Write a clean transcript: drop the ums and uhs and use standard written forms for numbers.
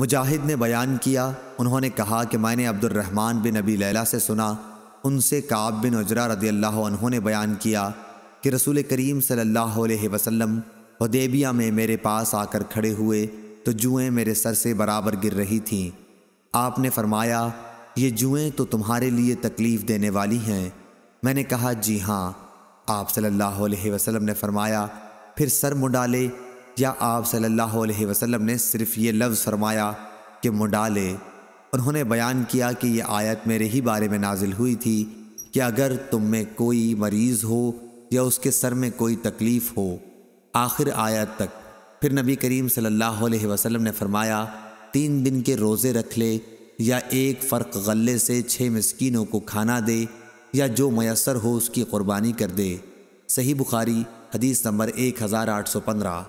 مجاہد نے بیان کیا، انہوں نے کہا کہ میں نے عبد الرحمن بن ابی لیلہ سے سنا، ان سے کعب بن عجرہ رضی اللہ عنہ نے بیان کیا کہ رسول کریم صلی اللہ علیہ وسلم حدیبیہ میں میرے پاس آ کر کھڑے ہوئے تو جوئیں میرے سر سے برابر گر رہی تھیں۔ آپ نے فرمایا، یہ جوئیں تو تمہارے لیے تکلیف دینے والی ہیں۔ میں نے کہا جی ہاں۔ آپ صلی اللہ علیہ وسلم نے فرمایا، پھر سر منڈالے، یا آپ صلی اللہ علیہ وسلم نے صرف یہ لفظ فرمایا کہ منڈالے؟ انہوں نے بیان کیا کہ یہ آیت میرے ہی بارے میں نازل ہوئی تھی کہ اگر تم میں کوئی مریض ہو یا اس کے سر میں کوئی تکلیف ہو، آخر آیت تک۔ پھر نبی کریم صلی اللہ علیہ وسلم نے فرمایا، 3 دن کے روزے رکھ لے، یا 1 فرق غلے سے 6 مسکینوں کو کھانا دے، یا جو میسر ہو اس کی قربانی کر دے۔ صحیح بخاری حدیث نمبر 1815۔